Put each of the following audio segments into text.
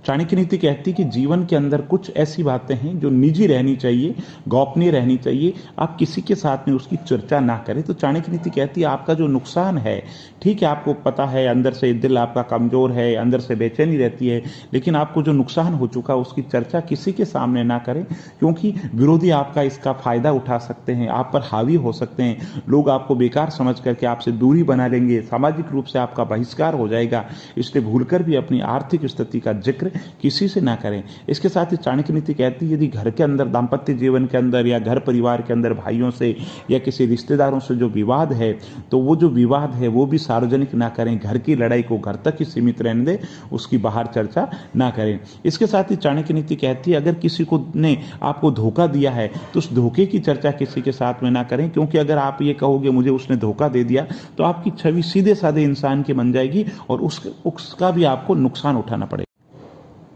चाणक्य नीति कहती है कि जीवन के अंदर कुछ ऐसी बातें हैं जो निजी रहनी चाहिए, गोपनीय रहनी चाहिए, आप किसी के साथ में उसकी चर्चा ना करें। तो चाणक्य नीति कहती है आपका जो नुकसान है, ठीक है, आपको पता है अंदर से दिल आपका कमजोर है, अंदर से बेचैनी रहती है, लेकिन आपको जो नुकसान हो चुका उसकी चर्चा किसी के सामने ना करें, क्योंकि विरोधी आपका इसका फायदा उठा सकते हैं, आप पर हावी हो सकते हैं, लोग आपको बेकार समझ करके आपसे दूरी बना लेंगे, सामाजिक रूप से आपका बहिष्कार हो जाएगा। इसलिए भूलकर भी अपनी आर्थिक स्थिति का जिक्र किसी से ना करें। इसके साथ ही चाणक्य नीति कहती है यदि घर के अंदर, दाम्पत्य जीवन के अंदर या घर परिवार के अंदर भाइयों से या किसी रिश्तेदारों से जो विवाद है, तो वो जो विवाद है वो भी सार्वजनिक ना करें। घर की लड़ाई को घर तक ही सीमित रहने दें, उसकी बाहर चर्चा ना करें। इसके साथ ही चाणक्य नीति कहती है अगर किसी को ने आपको धोखा दिया है तो उस धोखे की चर्चा किसी के साथ में ना करें, क्योंकि अगर आप ये कहोगे मुझे उसने धोखा दे दिया तो आपकी छवि सीधे साधे इंसान की बन जाएगी और उसका भी आपको नुकसान उठाना पड़ेगा।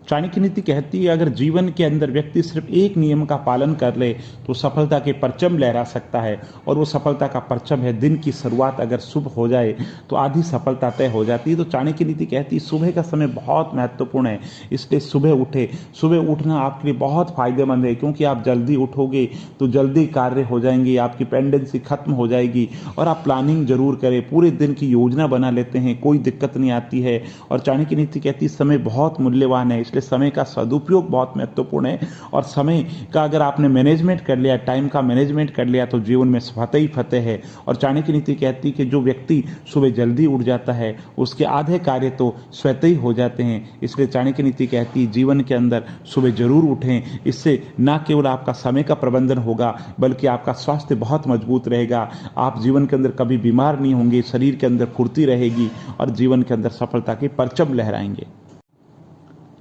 चाणक्य नीति कहती है अगर जीवन के अंदर व्यक्ति सिर्फ एक नियम का पालन कर ले तो सफलता के परचम लहरा सकता है, और वो सफलता का परचम है दिन की शुरुआत अगर शुभ हो जाए तो आधी सफलता तय हो जाती है। तो चाणक्य नीति कहती है सुबह का समय बहुत महत्वपूर्ण है, इसलिए सुबह उठे। सुबह उठना आपके लिए बहुत फायदेमंद है, क्योंकि आप जल्दी उठोगे तो जल्दी कार्य हो जाएंगे, आपकी पेंडेंसी खत्म हो जाएगी, और आप प्लानिंग जरूर करें, पूरे दिन की योजना बना लेते हैं, कोई दिक्कत नहीं आती है। और चाणक्य नीति कहती है समय बहुत मूल्यवान है, इसलिए समय का सदुपयोग बहुत महत्वपूर्ण है, और समय का अगर आपने मैनेजमेंट कर लिया, टाइम का मैनेजमेंट कर लिया, तो जीवन में फतेह ही फतेह है। और चाणक्य नीति कहती है कि जो व्यक्ति सुबह जल्दी उठ जाता है उसके आधे कार्य तो स्वतः ही हो जाते हैं। इसलिए चाणक्य नीति कहती है जीवन के अंदर सुबह जरूर उठें, इससे ना केवल आपका समय का प्रबंधन होगा बल्कि आपका स्वास्थ्य बहुत मजबूत रहेगा, आप जीवन के अंदर कभी बीमार नहीं होंगे, शरीर के अंदर फुर्ती रहेगी और जीवन के अंदर सफलता के परचम लहराएंगे।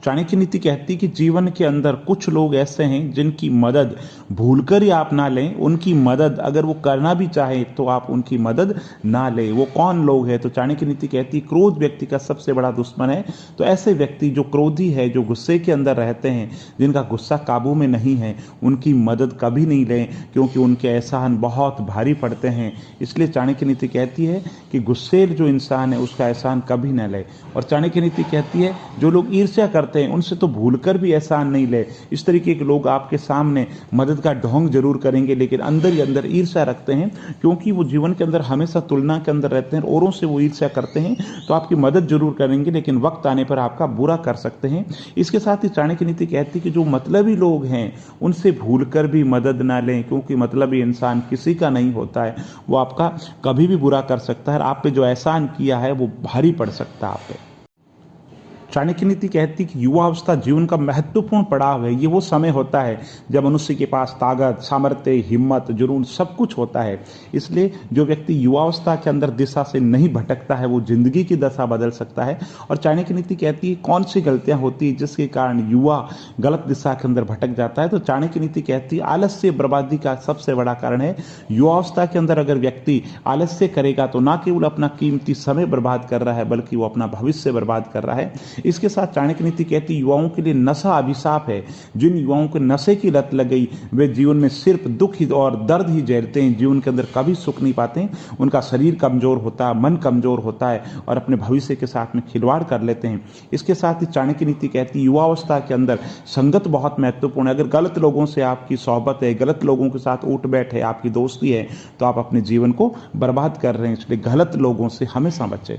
चाणक्य नीति कहती कि जीवन के अंदर कुछ लोग ऐसे हैं जिनकी मदद भूलकर ही आप ना लें, उनकी मदद अगर वो करना भी चाहे तो आप उनकी मदद ना लें। वो कौन लोग हैं? तो चाणक्य नीति कहती क्रोध व्यक्ति का सबसे बड़ा दुश्मन है। तो ऐसे व्यक्ति जो क्रोधी है, जो गुस्से के अंदर रहते हैं, जिनका गुस्सा काबू में नहीं है, उनकी मदद कभी नहीं लें, क्योंकि उनके एहसान बहुत भारी पड़ते हैं। इसलिए चाणक्य नीति कहती है कि गुस्सेल जो इंसान है उसका एहसान कभी न ले। और चाणक्य नीति कहती है जो लोग ईर्ष्या करते हैं उनसे तो भूलकर भी एहसान नहीं ले। इस तरीके के लोग आपके सामने मदद का ढोंग जरूर करेंगे, लेकिन अंदर ही अंदर ईर्ष्या रखते हैं, क्योंकि वो जीवन के अंदर हमेशा तुलना के अंदर रहते हैं, औरों से वो ईर्ष्या करते हैं। तो आपकी मदद जरूर करेंगे, लेकिन वक्त आने पर आपका बुरा कर सकते हैं। इसके साथ ही चाणक्य नीति कहती है कि जो मतलबी लोग हैं उनसे भूलकर भी मदद ना लें, क्योंकि मतलबी इंसान किसी का नहीं होता है, वो आपका कभी भी बुरा कर सकता है। आप पे जो एहसान किया है वो भारी पड़ सकता है आप पे। चाणक्य नीति कहती कि युवावस्था जीवन का महत्वपूर्ण पड़ाव है। ये वो समय होता है जब मनुष्य के पास ताकत, सामर्थ्य, हिम्मत, जुनून सब कुछ होता है। इसलिए जो व्यक्ति युवावस्था के अंदर दिशा से नहीं भटकता है वो जिंदगी की दशा बदल सकता है। और चाणक्य नीति कहती है कौन सी गलतियां होती है जिसके कारण युवा गलत दिशा के अंदर भटक जाता है। तो चाणक्य नीति कहती है आलस्य बर्बादी का सबसे बड़ा कारण है। युवावस्था के अंदर अगर व्यक्ति आलस्य करेगा तो ना केवल अपना कीमती समय बर्बाद कर रहा है बल्कि वो अपना भविष्य बर्बाद कर रहा है। इसके साथ चाणक्य नीति कहती है युवाओं के लिए नशा अभिशाप है। जिन युवाओं को नशे की लत लग गई वे जीवन में सिर्फ दुख ही और दर्द ही झेलते हैं, जीवन के अंदर कभी सुख नहीं पाते। उनका शरीर कमजोर होता है, मन कमजोर होता है और अपने भविष्य के साथ में खिलवाड़ कर लेते हैं। इसके साथ ही चाणक्य नीति कहती है युवावस्था के अंदर संगत बहुत महत्वपूर्ण है। अगर गलत लोगों से आपकी सोहबत है, गलत लोगों के साथ उठ बैठ है, आपकी दोस्ती है, तो आप अपने जीवन को बर्बाद कर रहे हैं। इसलिए गलत लोगों से हमेशा बचें।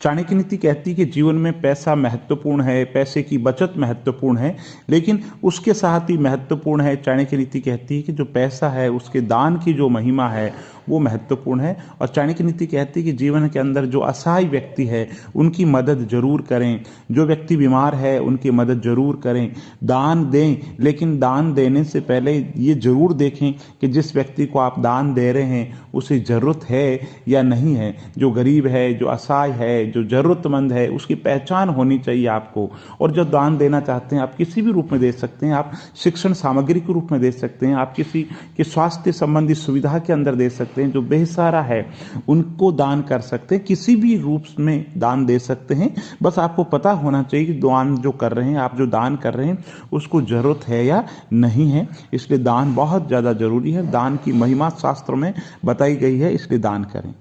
चाणक्य नीति कहती है कि जीवन में पैसा महत्वपूर्ण है, पैसे की बचत महत्वपूर्ण है, लेकिन उसके साथ ही महत्वपूर्ण है, चाणक्य नीति कहती है कि जो पैसा है उसके दान की जो महिमा है वो महत्वपूर्ण है। और चाणक्य नीति कहती है कि जीवन के अंदर जो असहाय व्यक्ति है उनकी मदद जरूर करें, जो व्यक्ति बीमार है उनकी मदद जरूर करें, दान दें, लेकिन दान देने से पहले ये जरूर देखें कि जिस व्यक्ति को आप दान दे रहे हैं उसे जरूरत है या नहीं है। जो गरीब है, जो असहाय है, जो जरूरतमंद है, उसकी पहचान होनी चाहिए आपको। और जो दान देना चाहते हैं आप किसी भी रूप में दे सकते हैं, आप शिक्षण सामग्री के रूप में दे सकते हैं, आप किसी के स्वास्थ्य संबंधी सुविधा के अंदर दे सकते हैं, जो बेसहारा है उनको दान कर सकते हैं, किसी भी रूप में दान दे सकते हैं। बस आपको पता होना चाहिए कि दान जो कर रहे हैं, आप जो दान कर रहे हैं उसको जरूरत है या नहीं है। इसलिए दान बहुत ज्यादा जरूरी है। दान की महिमा शास्त्रों में बताई गई है, इसलिए दान करें।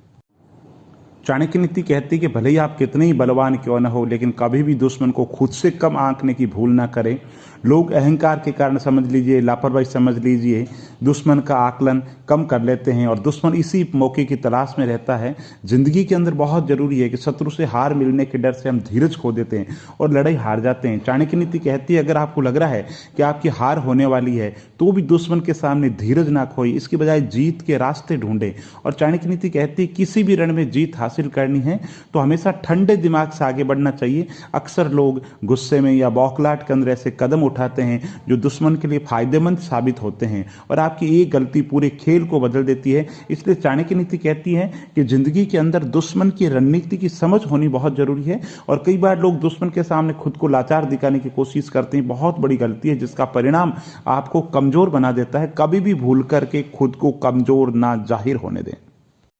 चाणक्य नीति कहती है कि भले ही आप कितने ही बलवान क्यों न हो, लेकिन कभी भी दुश्मन को खुद से कम आंकने की भूल ना करें। लोग अहंकार के कारण समझ लीजिए, लापरवाही समझ लीजिए, दुश्मन का आकलन कम कर लेते हैं और दुश्मन इसी मौके की तलाश में रहता है। जिंदगी के अंदर बहुत जरूरी है कि शत्रु से हार मिलने के डर से हम धीरज खो देते हैं और लड़ाई हार जाते हैं। चाणक्य नीति कहती है अगर आपको लग रहा है कि आपकी हार होने वाली है तो भी दुश्मन के सामने धीरज ना खोए, इसके बजाय जीत के रास्ते ढूंढे। और चाणक्य नीति कहती है किसी भी रण में जीत हासिल करनी है तो हमेशा ठंडे दिमाग से आगे बढ़ना चाहिए। अक्सर लोग गुस्से में या बौखलाहट के अंदर ऐसे कदम उठाते हैं जो दुश्मन के लिए फायदेमंद साबित होते हैं और आपकी एक गलती पूरे खेल को बदल देती है। इसलिए चाणक्य नीति कहती है कि जिंदगी के अंदर दुश्मन की रणनीति की समझ होनी बहुत जरूरी है। और कई बार लोग दुश्मन के सामने खुद को लाचार दिखाने की कोशिश करते हैं, बहुत बड़ी गलती है जिसका परिणाम आपको कमजोर बना देता है। कभी भी भूल करके खुद को कमजोर ना जाहिर होने दें।